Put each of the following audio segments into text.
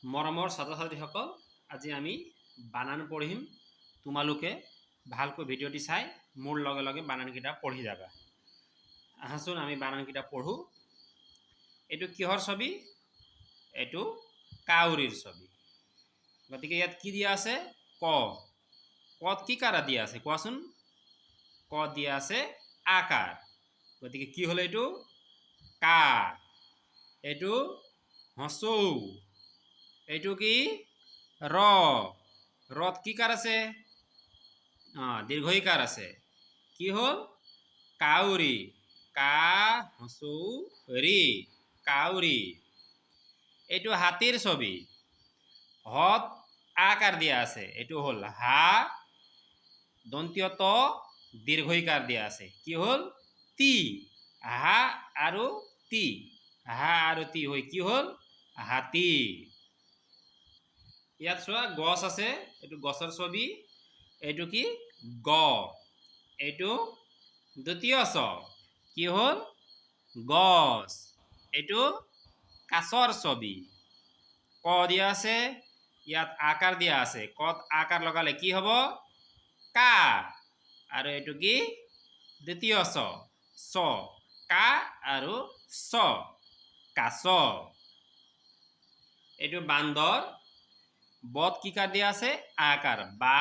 মৰমৰ ছাত্ৰ ছাত্ৰীসকল, আজি আমি বানান পঢ়িম। তোমালোকে ভালকৈ ভিডিঅ'টি চাই মোৰ লগে লগে বানানকেইটা পঢ়ি যাবা। আহাচোন আমি বানানকেইটা পঢ়ো। এইটো কিহৰ ছবি? এইটো কাউৰীৰ ছবি। গতিকে ইয়াত কি দিয়া আছে? ক। কত কি কাৰা দিয়া আছে কোৱাচোন? ক দিয়া আছে আকাৰ। গতিকে কি হল এইটো? কা। এইটো হসৌ। এইটো কি? ৰ। ৰত কি কাৰ আছে? দীৰ্ঘ ইকাৰ আছে। কি হল? কাউৰী। কা হসৌ ৰি, কাউৰী। এইটো হাতীৰ ছবি। হত আকাৰ দিয়া আছে। এইটো হল হা। দন্তীয় ত দীৰ্ঘ ইকাৰ দিয়া আছে। কি হল? তি। হা আৰু তি। হা আৰু তি হৈ কি হল? হাতী। ইয়াত চোৱা গছ আছে। এইটো গছৰ ছবি। এইটো কি? গ। এইটো দ্বিতীয় ছ। কি হল? গছ। এইটো কাছৰ ছবি। ক দিয়া আছে। ইয়াত আকাৰ দিয়া আছে। কত আকাৰ লগালে কি হব? কা। আৰু এইটো কি? দ্বিতীয় ছ। ছ। কা আৰু ছ, কাছ। এইটো বান্দৰ। বত কি কাৰ দিয়া আছে? আকাৰ। বা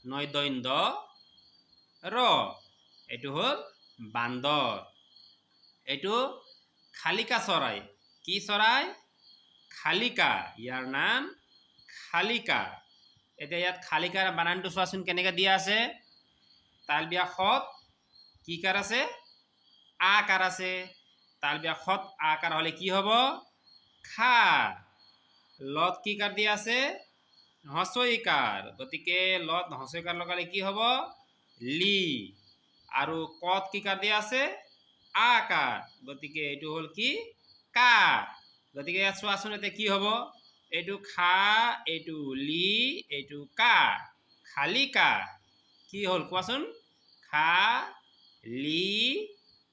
নয় দৈন্দ ৰ। এইটো হল বান্দৰ। এইটো শালিকা চৰাই। কি চৰাই? শালিকা। ইয়াৰ নাম শালিকা। এতিয়া ইয়াত শালিকাৰ বানানটো চোৱাচোন কেনেকে দিয়া আছে। তালবিয়া খত কি কাৰ আছে? আকাৰ আছে। তালবিয়া খত আকাৰ হলে কি হব? খা। লত কি কাৰ দিয়া আছে? হস্ৰইকাৰ। গতিকে লত হস্ৰইকাৰ লগালে কি হব? লি। আৰু কত কি কাৰ দিয়া আছে? আকাৰ। গতিকে এইটো হল কি? কা। গতিকে ইয়াত চোৱাচোন এতিয়া কি হব? এইটো খা, এইটো লি, এইটো কা। শালিকা। কি হল কোৱাচোন? খা লি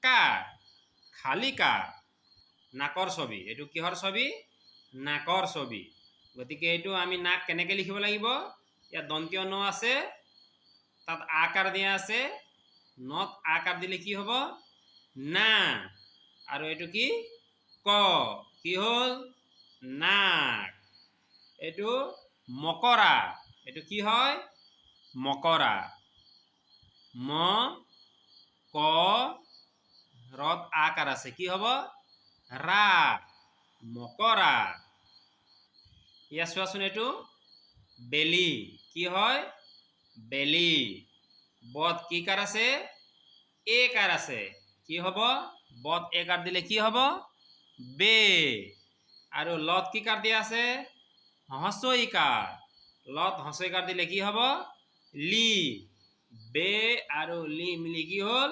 কা, শালিকা। নাকৰ ছবি। এইটো কিহৰ ছবি? নাকৰ ছবি। গতিকে এইটো আমি নাক কেনেকে লিখিব লাগিব? ইয়াত দন্তীয় ন আছে। তাত আকাৰ দিয়া আছে। নত আকাৰ দিলে কি হব? না। আৰু এইটো কি? ক। কি হল? নাক। এইটো মকৰা। এইটো কি হয়? মকৰা। ম ক ৰত আকাৰ আছে। কি হব? ৰা, মকৰা। ইয়াত চোৱাচোন এইটো বেলি। কি হয়? বেলি। বত কি কাৰ আছে? এ কাৰ আছে। কি হব? বত এ কাৰ দিলে কি হব? বে। আৰু লত কি কাৰ দিয়া আছে? হস্ৰইকাৰ। লত হস্ৰইকাৰ দিলে কি হব? লি। বে আৰু লি মিলি কি হল?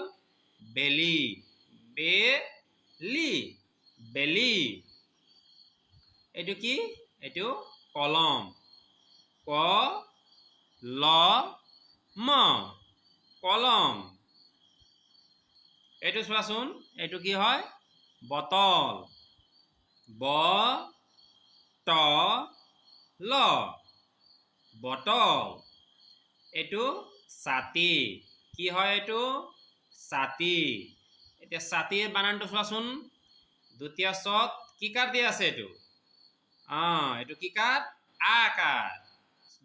বেলি। বে লি, বেলি। এইটো কি? এইটো কলম। ক ল ম, কলম। এইটো চোৱাচোন। এইটো কি হয়? বটল। ব ট ল, বটল। এইটো ছাতি। কি হয় এইটো? ছাতি। এতিয়া ছাতিৰ বানানটো চোৱাচোন। দ্বিতীয় চত কি কাৰ দিয়া আছে এইটো? এইটো কি কাৰ? আকাৰ।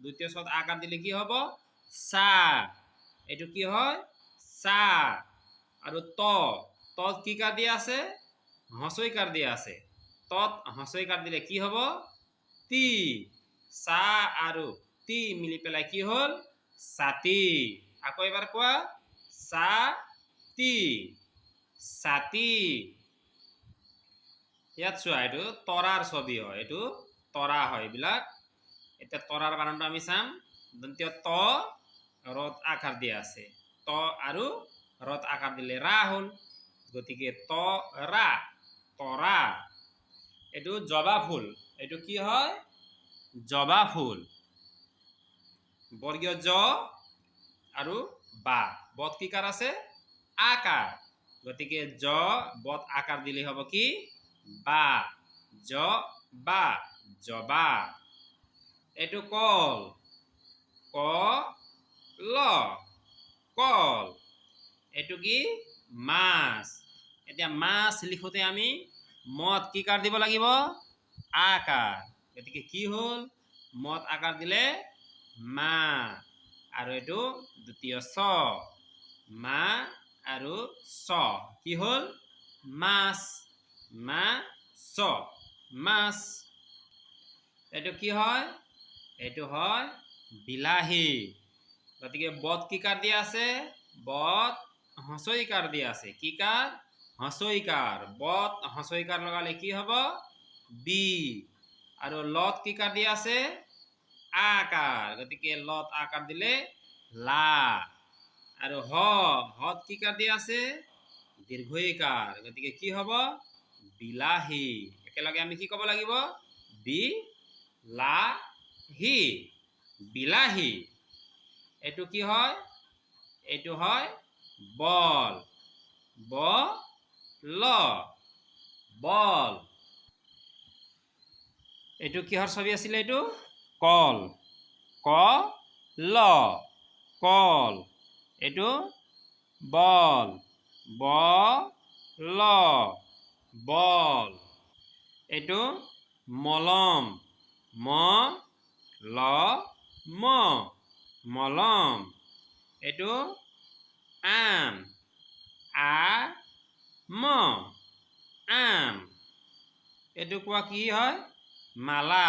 দ্বিতীয় চত আকাৰ দিলে কি হব? চা। এইটো কি হয়? চা। আৰু ত, তত কি কাৰ দিয়া আছে? হস্ৰইকাৰ দিয়া আছে। তত হস্ৰইকাৰ দিলে কি হব? তি। চা আৰু তি মিলি পেলাই কি হল? ছাতি। আকৌ এবাৰ কোৱা। চা তি, ছাতি। ইয়াত চোৱা এইটো তৰাৰ ছবি হয়। এইটো তৰা হয় এইবিলাক। এতিয়া তৰাৰ বানানটো আমি চাম। দন্তীয় ত ৰত আকাৰ দিয়া আছে। ত আৰু ৰত আকাৰ দিলে ৰা হল। গতিকে ত ৰা, তৰা। এইটো জবা ফুল। এইটো কি হয়? জবা ফুল। বৰ্গীয় জ আৰু বা। বত কি কাৰ আছে? আকাৰ। গতিকে জ বত আকাৰ দিলে হব কি? বা। জ বা, জবা। এইটো কল, ক ল কল। এইটো কি মাছ। এতিয়া মাছ লিখোঁতে আমি মত কি কাৰ দিব লাগিব আকাৰ। গতিকে কি হ'ল মত আকাৰ দিলে মা আৰু এইটো দ্বিতীয় চ মা আৰু চ কি হ'ল মাছ মা চ মাছ। এইটো কি হয় এইটো হয় বিলাহী। গতিকে বত কি কাৰ দিয়া আছে বত হছইকাৰ দিয়া আছে কি কাৰ হছইকাৰ। বত হছইকাৰ লগালে কি হ'ব বি আৰু লত কি কাৰ দিয়া আছে আকাৰ। গতিকে লত আকাৰ দিলে লা আৰু হত কি কাৰ দিয়া আছে দীৰ্ঘইকাৰ। গতিকে কি হ'ব বিলাহী। একেলগে আমি কি ক'ব লাগিব বিলাহী বিলাহী। এইটো কি হয় এইটো হয় বল বল বল। এইটো কিহৰ ছবি আছিলে এইটো কল ক ল কল। এইটো বল ব ল বল। এইটো মলম ম ল ম মলম। এইটো আম আ ম আম। এইটো কোৱা কি হয় মালা।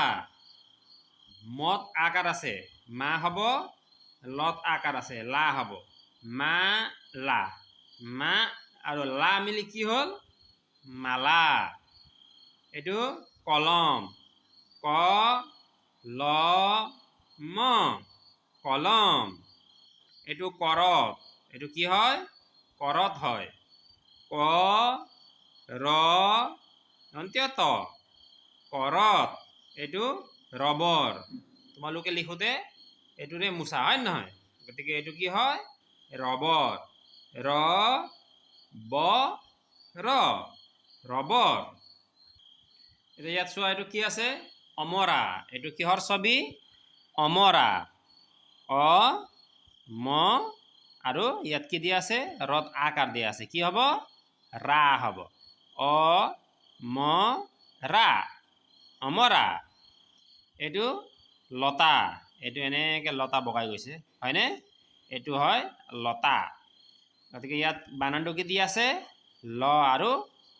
মত আকাৰ আছে মা হ'ব লত আকাৰ আছে লা হ'ব মা লা মা আৰু লা মিলি কি হ'ল মালা। এইটো কলম ক ল ম কলম। এইটো কৰত এইটো কি হয় কৰত হয় ক ৰ ত কৰত। এইটো ৰবৰ। তোমালোকে লিখোঁতে এইটোৰে মোচা হয় নহয়। গতিকে এইটো কি হয় ৰবৰ ৰ ব ৰ ৰবৰ। এতিয়া ইয়াত চোৱা এইটো কি আছে অমৰা। এইটো কিহৰ ছবি অমৰা অ ম আৰু ইয়াত কি দিয়া আছে ৰত আকাৰ দিয়া আছে কি হ'ব ৰা হ'ব অ ম ৰা অমৰা। এইটো লতা। এইটো এনেকৈ লতা বগাই গৈছে হয়নে এইটো হয় লতা। গতিকে ইয়াত বানানটো কি দিয়া আছে ল আৰু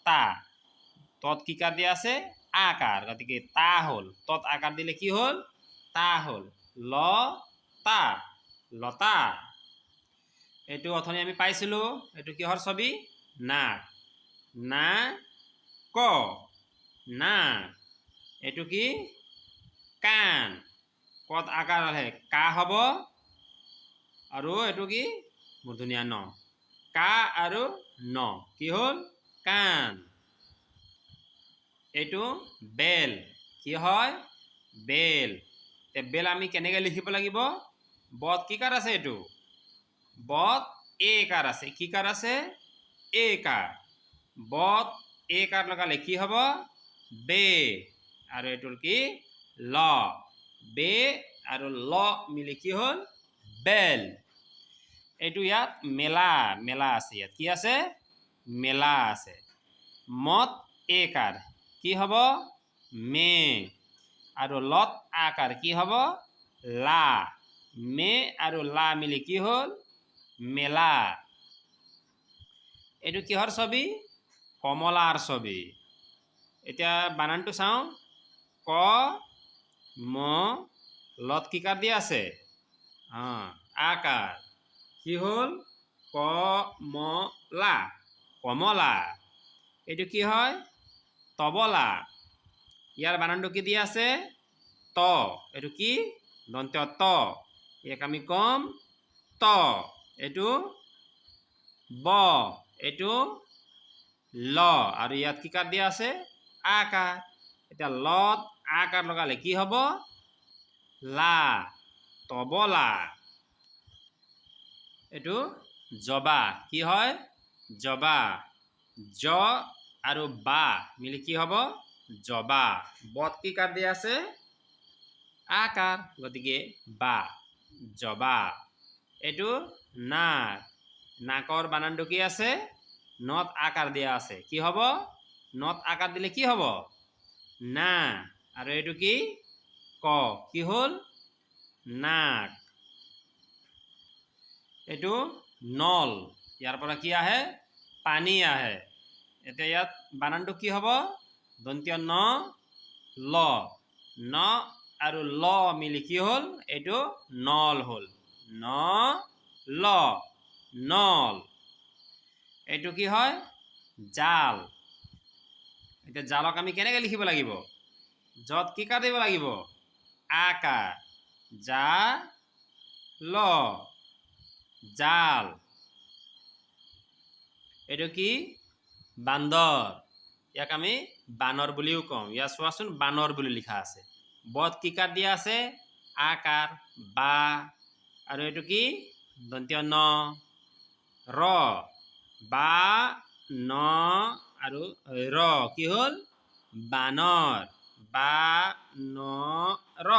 তা তত কি কাৰ দিয়া আছে আকাৰ। গতিকে তা হ'ল তত আকাৰ দিলে কি হ'ল তা হ'ল ল তা লতা। এইটো অথনি আমি পাইছিলোঁ এইটো কিহৰ ছবি নাক না ক নাক। এইটো কি কাণ কত আকাৰ আহে কা হ'ব আৰু এইটো কি মূৰ্ধনীয়া ন কা আৰু ন কি হ'ল কাণ। এইটো বেল কি হয় বেল। বেল আমি কেনেকৈ লিখিব লাগিব বত কি কাৰ আছে এইটো বত এ কাৰ আছে কি কাৰ আছে এ কাৰ। বত এ কাৰ লগালে কি হ'ব বে আৰু এইটোৰ কি ল বে আৰু ল মিলি কি হ'ল বেল। এইটো ইয়াত মেলা মেলা আছে ইয়াত কি আছে মেলা আছে। মত এ কাৰ কি হ'ব মে আৰু লত আকাৰ কি হ'ব লা মে আৰু লা মিলি কি হ'ল মেলা। এইটো কিহৰ ছবি কমলাৰ ছবি। এতিয়া বানানটো চাওঁ ক ম লত কি কাৰ দিয়া আছে আকাৰ কি হ'ল ক ম লা কমলা। এইটো কি হয় তবলা। ইয়াৰ বানানটো কি দিয়া আছে ত এইটো কি দন্ত্য ত ইয়াক আমি কম ত। এইটো ব এইটো ল আৰু ইয়াত কি কাৰ দিয়া আছে আকাৰ। এতিয়া লত আকাৰ লগালে কি হ'ব লা তবলা। এইটো জবা কি হয় জবা জ আৰু বা মিলি কি হ'ব জবা। বত কি কাৰ দিয়া আছে? আকাৰ, গতিকে বা জবা। এইটো নাক, নাকৰ বানানটো কি আছে? নত আকাৰ দিয়া আছে। কি হ'ব? নত আকাৰ দিলে কি হ'ব? না। আৰু এইটো কি? ক, কি হ'ল? নাক। এইটো নল, ইয়াৰ পৰা কি আহে? পানী আহে। এতিয়া ইয়াত বানানটো কি হ'ব? দন্তীয় ন ল, ন আৰু ল মিলি কি হ'ল? এইটো নল হ'ল। ন ল, নল। এইটো কি হয়? জাল। এতিয়া জালক আমি কেনেকৈ লিখিব লাগিব? যত কি কাৰ দিব লাগিব? আকাৰ। জা ল, জাল। এইটো কি? বান্দৰ। ইয়াক আমি বানৰ বুলিও কওঁ। ইয়াত চোৱাচোন, বানৰ বুলি লিখা আছে। বত কি কাৰ দিয়া আছে? আকাৰ, বা। আৰু এইটো কি? দন্তীয় ন, ৰ, বা ন আৰু ৰ, কি হ'ল? বানৰ। বা ন ৰ,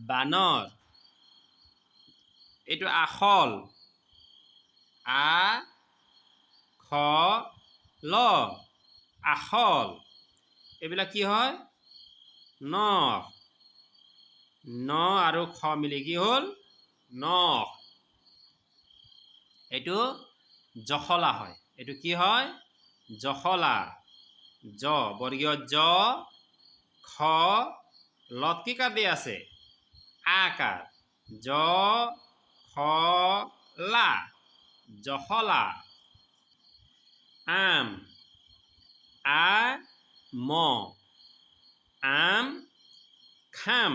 বানৰ। এইটো আখল, আ খ ল, আখল। এইবিলাক কি হয়? নখ। ন আৰু খ মিলি কি হ'ল? নখ। এইটো জখলা হয়। এইটো কি হয়? জখলা। জ, বৰ্গীয় জ, খ, লত কি কাৰ দিয়া আছে? আকাৰ। জ খ লা, জখলা। আম, আ ম, আম। খাম,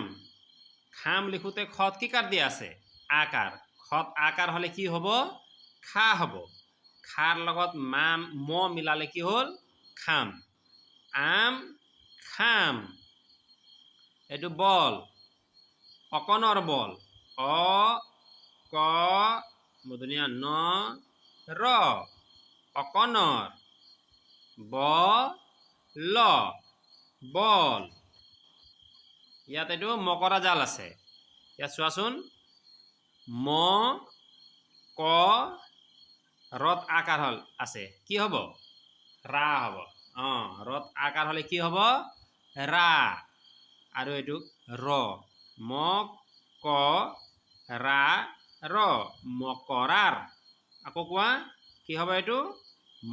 খাম লিখোতে খত কি কাৰ দিয়া আছে? আকাৰ। খত আকাৰ হলে কি হ'ব? খা হ'ব। খাৰ লগত ম মিলালে কি হ'ল? খাম। আম খাম। এইটো বল, অকণৰ বল। অ ক মূৰ্ধন্য ণ ৰ, অকণৰ। ব ল, বল। ইয়াত এইটো মকৰা জাল আছে। ইয়াত চোৱাচোন, ম ক ৰত আকাৰ হল আছে, কি হ'ব? ৰা হ'ব। ৰত আকাৰ হলে কি হ'ব? ৰা। আৰু এইটো ৰ, ম ক ৰা ৰ, মকৰাৰ। আকৌ কোৱা, কি হ'ব এইটো?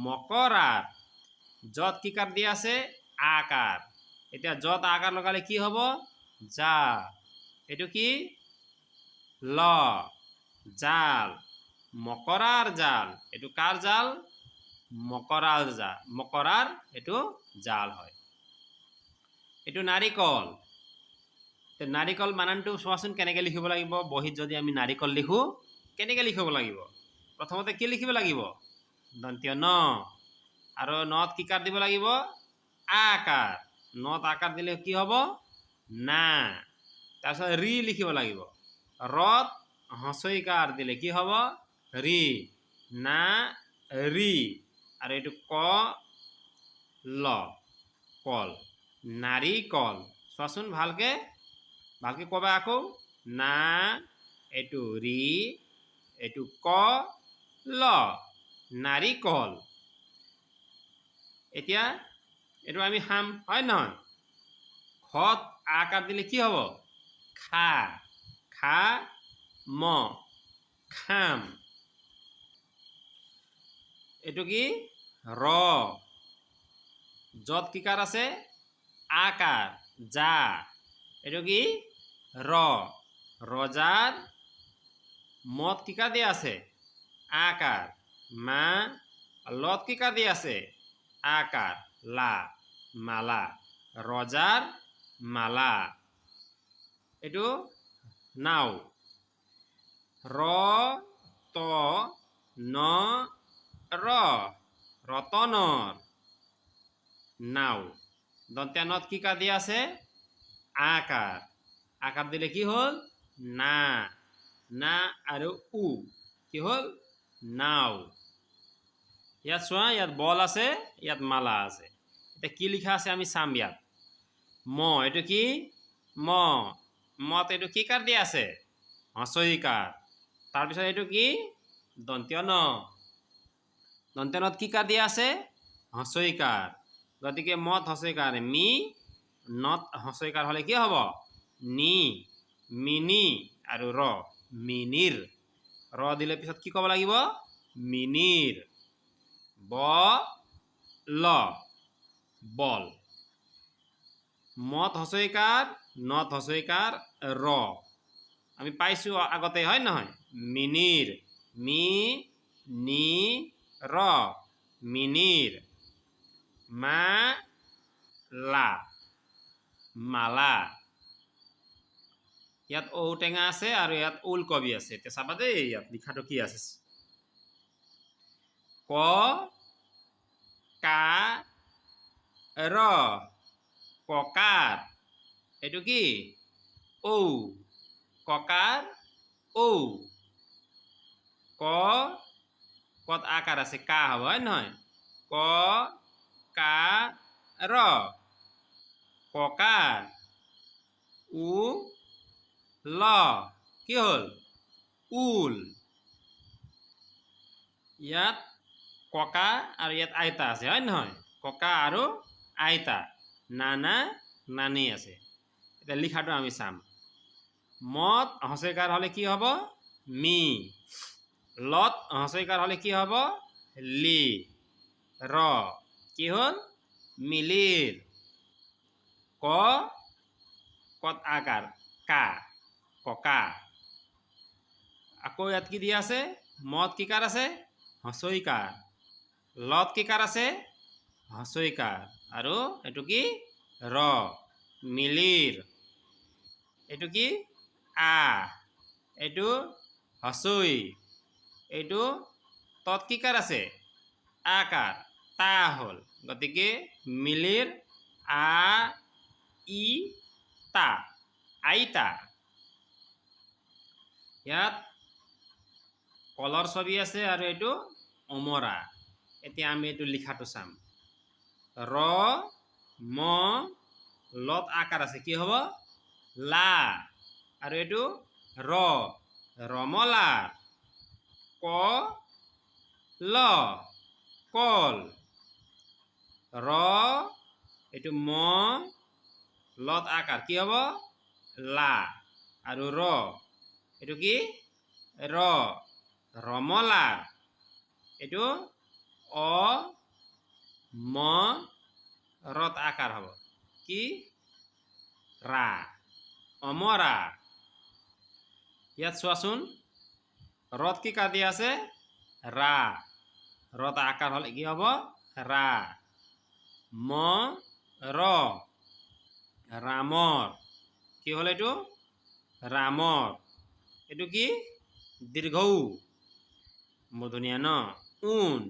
মকৰাৰ। যত কি কাৰ দিয়া আছে? আকাৰ। এতিয়া যত আকাৰ লগালে কি হ'ব? যা। এইটো কি? ল, জাল। মকৰাৰ জাল। এইটো কাৰ জাল? মকৰাৰ জাল। মকৰাৰ এইটো জাল হয়। এইটো নাৰিকল। নাৰিকল বানানটো চোৱাচোন কেনেকৈ লিখিব লাগিব? বহীত যদি আমি নাৰিকল লিখো, কেনেকৈ লিখিব লাগিব? প্ৰথমতে কি লিখিব লাগিব? দন্তীয় ন। আৰু নত কি কাৰ দিব লাগিব? আকাৰ। নত আকাৰ দিলে কি হ'ব? না। তাৰপিছত ৰি লিখিব লাগিব। ৰত হছইকাৰ দিলে কি হ'ব? ৰি। না ৰি। আৰু এইটো ক ল, কল। নাৰিকল। চোৱাচোন ভালকে, ভালকে কবা আকৌ। না, এইটো ৰি, এইটো ক ল, নাৰিকল। এতিয়া এইটো আমি খাম, হয় নহয়? খত আকাৰ দিলে কি হ'ব? খা। খা ম, খাম। এইটো কি? ৰ। যত কি কাৰ আছে? আকাৰ। যা। এইটো কি? ৰ। ৰজাৰ মত কি কাৰ দিয়া আছে? আকাৰ। মা, লত কি কাৰ দিয়া আছে? আকাৰ। লা, মালা। ৰজাৰ মালা। এইটো নাও। ৰ ত ন ৰ, ৰতনৰ। নাও। দন্ত্য নত কি কাৰ দিয়া আছে? আকাৰ। আকাৰ দিলে কি হ'ল? না। না আৰু উ, কি হ'ল? নাও। ইয়াত চোৱা, ইয়াত বল আছে, ইয়াত মালা আছে। এতিয়া কি লিখা আছে আমি চাম ইয়াত। ম এইটো কি ম মত এইটো কি কাৰ দিয়া আছে হস্ৰইকাৰ তাৰপিছত এইটো কি দন্ত্য ন দন্ত্য নত কি কাৰ দিয়া আছে হস্ৰইকাৰ গতিকে মত হস্ৰইকাৰ মি নত হস্ৰইকাৰ হলে কি হ'ব নি মিনি আৰু ৰ মিনিৰ ৰ দিলে পিছত কি ক'ব লাগিব মিনিৰ ব ল বল মত হস্ৰইকাৰ নত হস্ৰইকাৰ ৰ আমি পাইছো আগতে হয় নহয় মিনিৰ মি নি ৰ মিনিৰ মা লা মালা ইয়াত ঔটেঙা আছে আৰু ইয়াত ওলকবি আছে এতিয়া চাবা দেই ইয়াত লিখাটো কি আছে ক কা ৰ ককাৰ এইটো কি ঔ ককাৰ ঔ ক কত আকাৰ আছে কা হ'ব হয় নহয় ক কা ৰ ককাৰ উ ল কি হল উল ইয়াত ককা আৰু ইয়াত আইতা আছে হয় নহয় ককা আৰু আইতা নানা নানি আছে এতিয়া লিখাটো আমি চাম মত হস্ৰইকাৰ হলে কি হ'ব মি লত হস্ৰইকাৰ হলে কি হ'ব লি ৰ কি হল মিলিৰ ক কত আকাৰ কা ককা আকৌ ইয়াত কি দিয়া আছে মত কি কাৰ আছে হস্ৰইকাৰ লত কি কাৰ আছে হস্ৰইকাৰ আৰু এইটো কি ৰ মিলিৰ এইটো কি আ এইটো হস্ৰই এইটো তত কি কাৰ আছে আকাৰ তা হল গতিকে মিলিৰ আ ই তা আইতা ইয়াত কলৰ ছবি আছে আৰু এইটো অমৰা এতিয়া আমি এইটো লিখাটো চাম ৰ ম লত আকাৰ আছে কি হ'ব লা আৰু এইটো ৰ ৰমলা ক ল কল ৰ এইটো ম লত আকাৰ কি হ'ব লা আৰু ৰ এইটো কি ৰ ৰমলা এইটো অ ম ৰত আকাৰ হ'ব কি ৰা অমৰা ইয়াত চোৱাচোন ৰত কি কাৰ দিয়া আছে ৰা ৰত আকাৰ হলে কি হ'ব ৰা ম ৰ ৰামৰ কি হল এইটো ৰামৰ এইটো কি দীৰ্ঘ উ মূৰ্ধনীয়া ন উন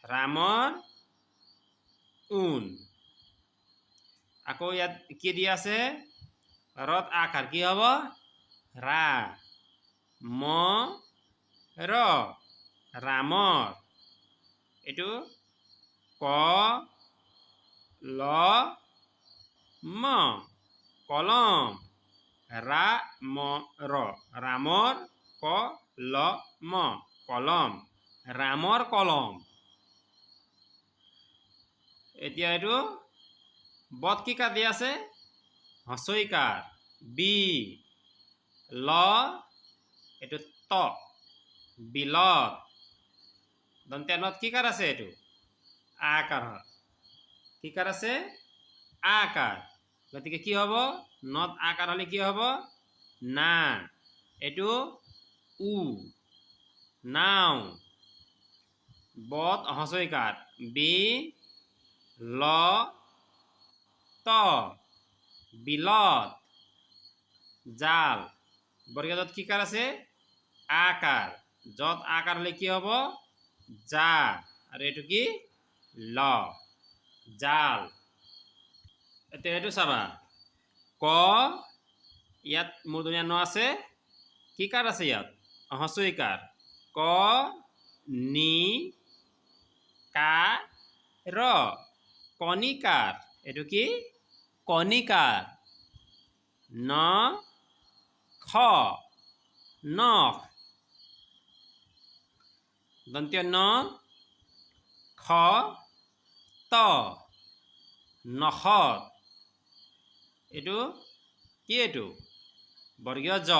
ৰামৰ উন আকৌ ইয়াত কি দিয়া আছে ৰত আকাৰ কি হ'ব ৰা ম ৰ ৰামৰ এইটো ক ল ম কলম ৰা ম ৰ ৰামৰ ক ল ম কলম ৰামৰ কলম এতিয়া এইটো বত কি কাৰ দিয়া আছে হস্ৰইকাৰ বি ল এইটো ত বিলত দন্ত্য নত কি কাৰ আছে এইটো আকাৰ কি কাৰ আছে আকাৰ গতিকে কি হ'ব নত আকাৰ হলে কি হ'ব না এইটো উ নাও বত হস্ৰইকাৰ বি ল ত বিলত জাল বৰ্গীয় কি কাৰ আছে আকাৰ যত আকাৰ হলে কি হ'ব যা আৰু এইটো কি ল জাল এতিয়া এইটো চাবা ক ইয়াত মূৰ্ধনীয়া ন আছে কি কাৰ আছে ইয়াত হস্ৰইকাৰ ক নি কা ৰ কণিকাৰ এইটো কি কণিকাৰ ন খ নখ দন্ত্য ন খ ত নখত এইটো কি এইটো বৰ্গীয় জ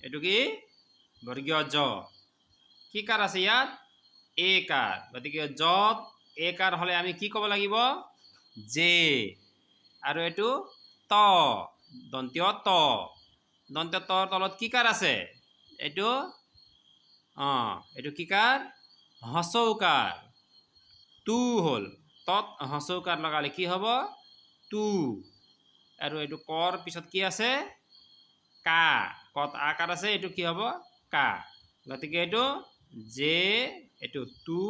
এইটো কি বৰ্গীয় জ কি কাৰ আছে ইয়াত এ কাৰ গতিকে যত এ কাৰ হলে আমি কি ক'ব লাগিব জে আৰু এইটো ত দন্ত্য ত দন্ত্য তৰ তলত কি কাৰ আছে এইটো এইটো কি কাৰ হচৌকাৰ তু হল তত হচৌকাৰ লগালে কি হ'ব তু আৰু এইটো কৰ পিছত কি আছে কা কত আকাৰ আছে এইটো কি হ'ব কা গতিকে এইটো জে এইটো তু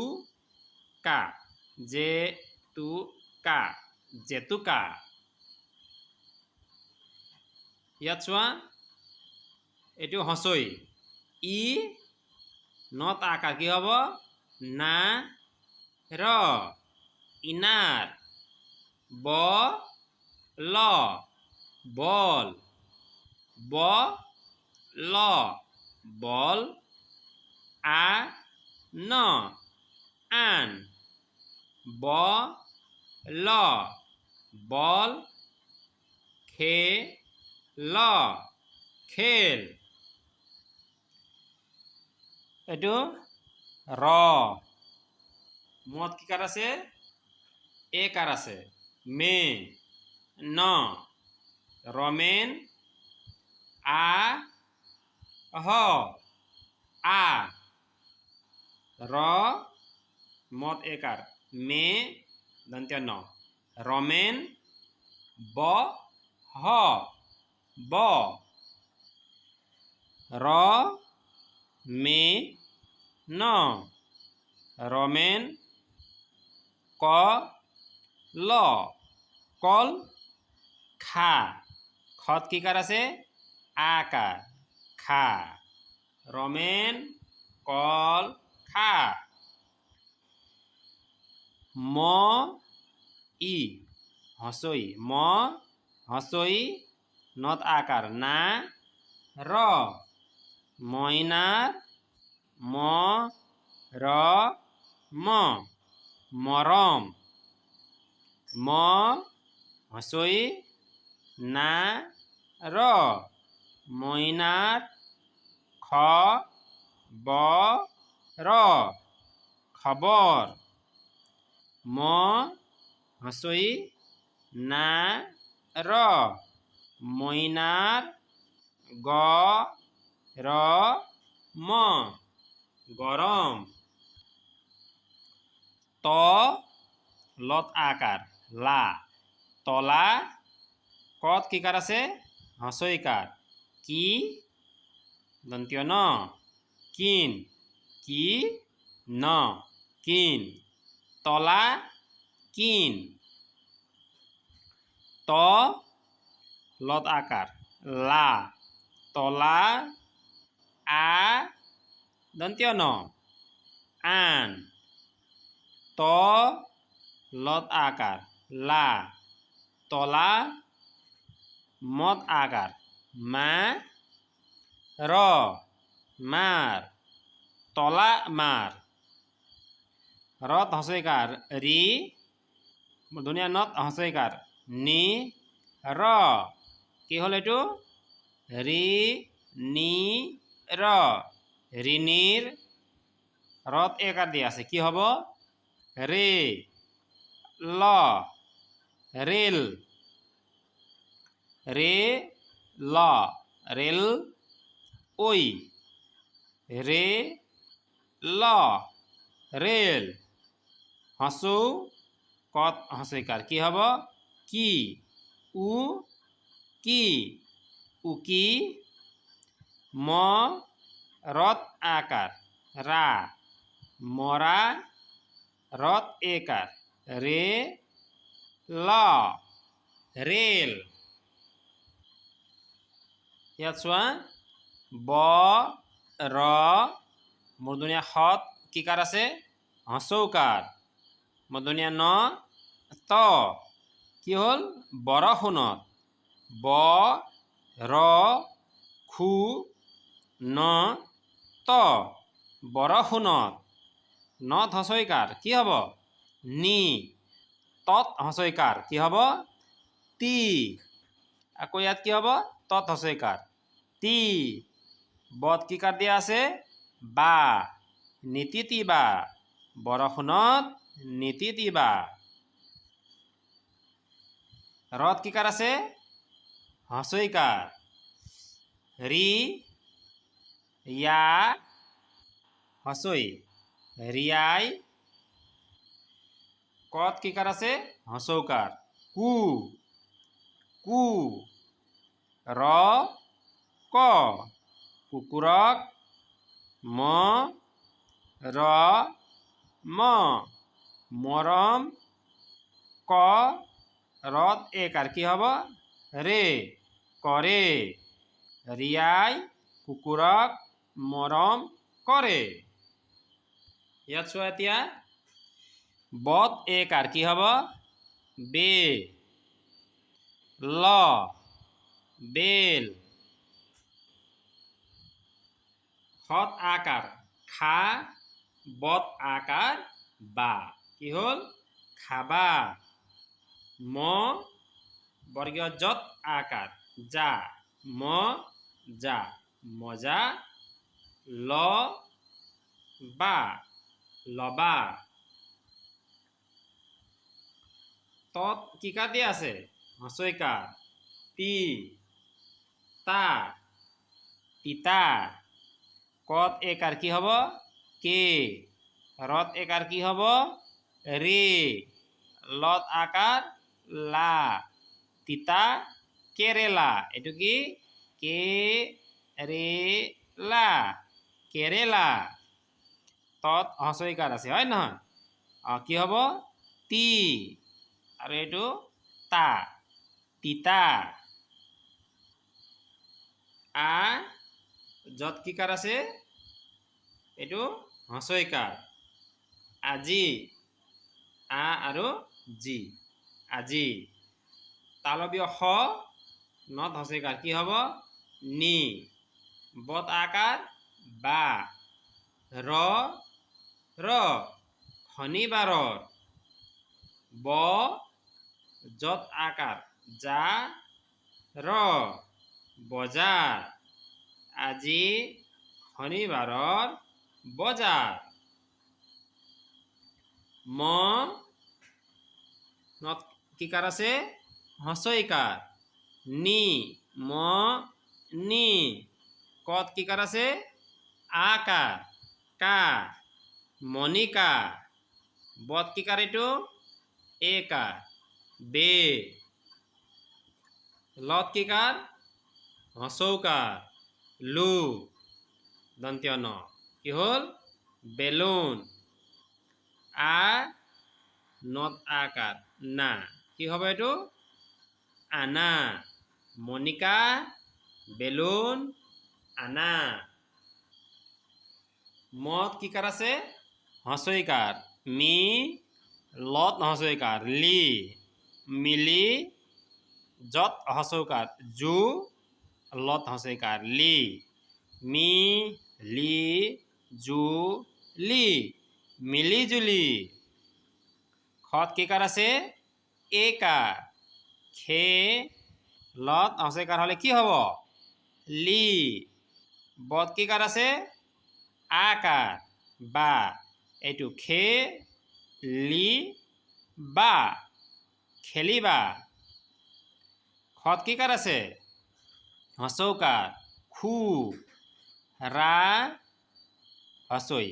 কা জে তু কা জেতুকা ইয়াত চোৱা এইটো হচৈ ই নত আকাৰ কি হ'ব না ৰ ইনাৰ ব ল বল ব ল বল আ ন আন ব ল বল খে ল খেল এইটো ৰ মত কি কাৰ আছে এ কাৰ আছে মে ন ৰমেন আ হ আ ৰ মত একাৰ মে দন্ত্য ন ৰমেন ব হ ব ৰ মে ন ৰমেন ক ল কল খা খত কি কাৰ আছে আকাৰ খা ৰমেন কল খা ম ই হচৈ ম হচৈ নত আকাৰ না ৰ মইনাৰ ম ৰ ম মৰম ম হচৈ না ৰ মইনাৰ খ ব ৰ খবৰ ম হচৈ না ৰ মইনাৰ গ ৰ ম গৰম ত লত আকাৰ লা তলা কত কি কাৰ আছে হচৈকাৰ কি দন্ত্য ন কিন কি ন কিন তলা কিন ত লত আকাৰ লা তলা আ দন্ত্য ন আন ত লত আকাৰ লা তলা মত আকাৰ মা ৰ মাৰ তলা মাৰ ৰত হচৈকাৰ ৰি ধুনীয়া নত হচৈকাৰ নি ৰ কি হ'ল এইটো ৰি নি ৰ ঋণীৰ ৰত একাৰ দিয়া আছে কি হ'ব ৰে ল ৰেল ৰে ল ৰেল ঐ ৰে ল ৰেল হচৌ কত হচৈকাৰ কি হ'ব কি উ কি উকি ম ৰত আকাৰ ৰা মৰা ৰত একাৰ ৰে ল ৰেল ইয়াত চোৱা ব ৰ মূৰ্ধনীয়া হত কি কাৰ আছে হচৌকাৰ মূৰ্ধনীয়া ন ত কি হ'ল বৰষুণত ব ৰ খু ন ত বৰষুণত নত হছইকাৰ কি হ'ব নি তত হছইকাৰ কি হ'ব তি আকৌ ইয়াত কি হ'ব তত হছইকাৰ তি বত কি কাৰ দিয়া আছে বা নিতিতিবা বৰষুণত নিতিতিবা ৰত কি কাৰ আছে হছইকাৰ ৰি ইয়া হছই ৰিয়াই কত কি কাৰ আছে হছৌকাৰ কু কু ৰ ক কুকুৰক ম ৰ ম মৰম ক ৰত একাৰ কি হ'ব ৰে কৰে ৰিয়াই কুকুৰক মৰম কৰে ইয়াত চোৱা এতিয়া বত একাৰ কি হ'ব বে ল বেল খত আকাৰ খা বত আকাৰ বা কি হ'ল খাবা ম বর্গীয় যত আকার যা ম যা মজা ল বা লবা তত কি কার দিয়ে আছে হছইকার তি তা তিতা কত একার কি হব কে রত একার কি হব রে লত আকার লা তিতা কেরেলা এটু কি কে রে লা কেরেলা তত হছইকার আছে হয় নহয় কি হব তি আর এটু তা তিতা আ যত কি কার আছে এটু হছইকার আজি আ আৰু জি আজি তালবীয় খ নত হছইকাৰ কি হ'ব নি বত আকাৰ বা ৰ ৰ শনিবাৰৰ ব যত আকাৰ যা ৰ বজাৰ আজি শনিবাৰৰ বজাৰ ম নত কি কার আছে হছইকার নি ম নি কত কি কার আছে আকার কা মনিকা বত কি কার এটু একা বে লত কি কার হছৌকার লু দন্ত্য ন কি হল বেলুন আ নত আকার না কি হবে এটু আনা মনিকা বেলুন আনা মত কি কার আছে হছইকার মি লত হছইকার লি মিলি যত হছৌকার জু লত হছইকার লি মি লি জু লি মিলি জুলি খত কি কার আছে একার খে লত হছইকার হলে কি হব লি বত কি কার আছে আকার বা এইটু খে লি বা খেলিবা খত কি কার আছে হছৌকার খু রা হছই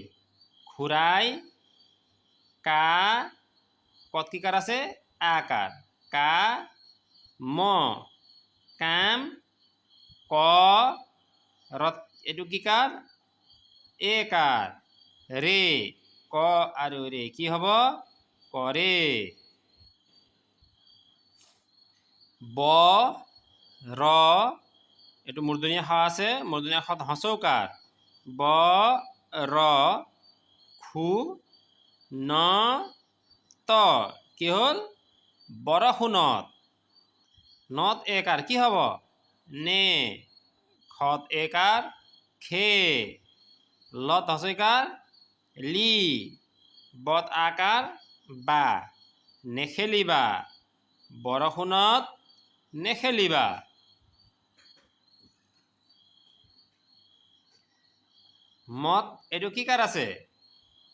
খুরাই কা কত কি কার আছে আকার কা ম কাম ক রত এটু কি কার একার রে ক আর রে কি হব করে ব র এটু মূর্ধনীয় হ আছে মূর্ধনীয় হ হছৌকার ব র খু ন ত কি হল বৰষুণত নত একাৰ কি হ'ব নে খত একাৰ খে লত হস্যইকাৰ লি বত আকাৰ বা নেখেলিবা বৰষুণত নেখেলিবা মত এইটো কি কাৰ আছে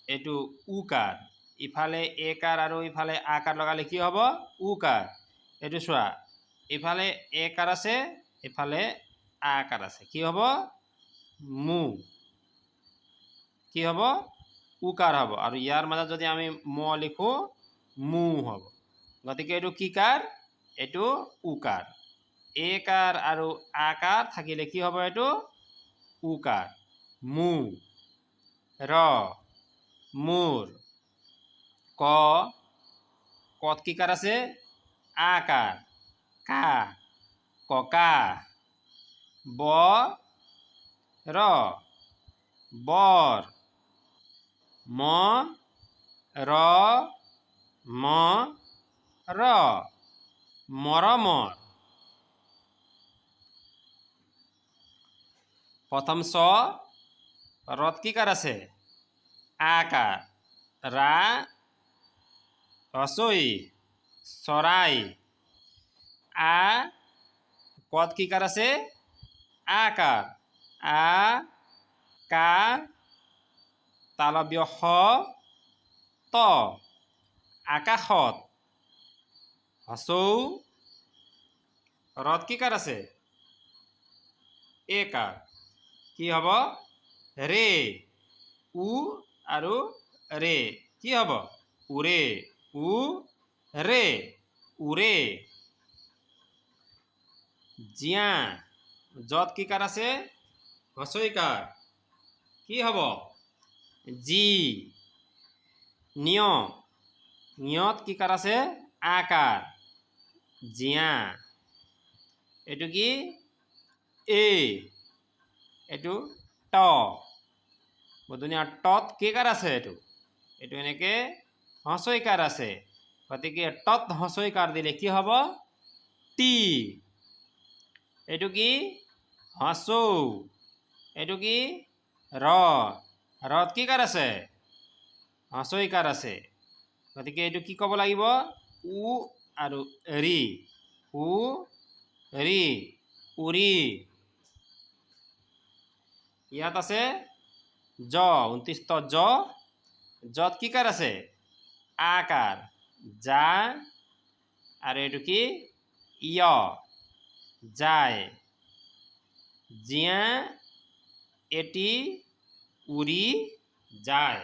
এইটো উকাৰ ইফালে একাৰ আৰু ইফালে আকাৰ লগালে কি হ'ব উকাৰ এইটো চোৱা ইফালে একাৰ আছে ইফালে আকাৰ আছে কি হ'ব মু কি হ'ব উকাৰ হ'ব আৰু ইয়াৰ মাজত যদি আমি ম লিখো মু হ'ব গতিকে এইটো কি কাৰ এইটো উকাৰ একাৰ আৰু আকাৰ থাকিলে কি হ'ব এইটো উকাৰ মু ৰ মূৰ ক কত কি কাৰ আছে আকাৰ কা ককা ব ৰ বৰ ম ৰ ম ৰ মৰমৰ প্ৰথম চ ৰত কি কাৰ আছে আকাৰ ৰা হস্যই চৰাই আ কত কি কাৰ আছে আকাৰ আ কা তালব্য খ ত আকাশত হস্যৌ ৰত কি কাৰ আছে একাৰ কি হ'ব ৰে উ আৰু ৰে কি হ'ব উৰে উ ৰে উৰে জিয়া যত কি কাৰ আছে হস্যইকাৰ কি হ'ব জি নিয় নিয়ত কি কাৰ আছে আকাৰ জিয়া এইটো কি এইটো ট বধুনীয়া টত কি কাৰ আছে এইটো এনেকে হস্যইকাৰ আছে গতিকে টত হস্যইকাৰ দিলে কি হ'ব টি এইটো কি হস্যৌ এইটো কি ৰত কি কাৰ আছে হস্যইকাৰ আছে গতিকে এইটো কি ক'ব লাগিব উ আৰু ৰি উ ৰি উৰি ইয়াত আছে জ ২৯ জ যত কি কাৰ আছে আকাৰ যা আৰু এইটো কি ইয় যায় জিয়া এটি উৰি যায়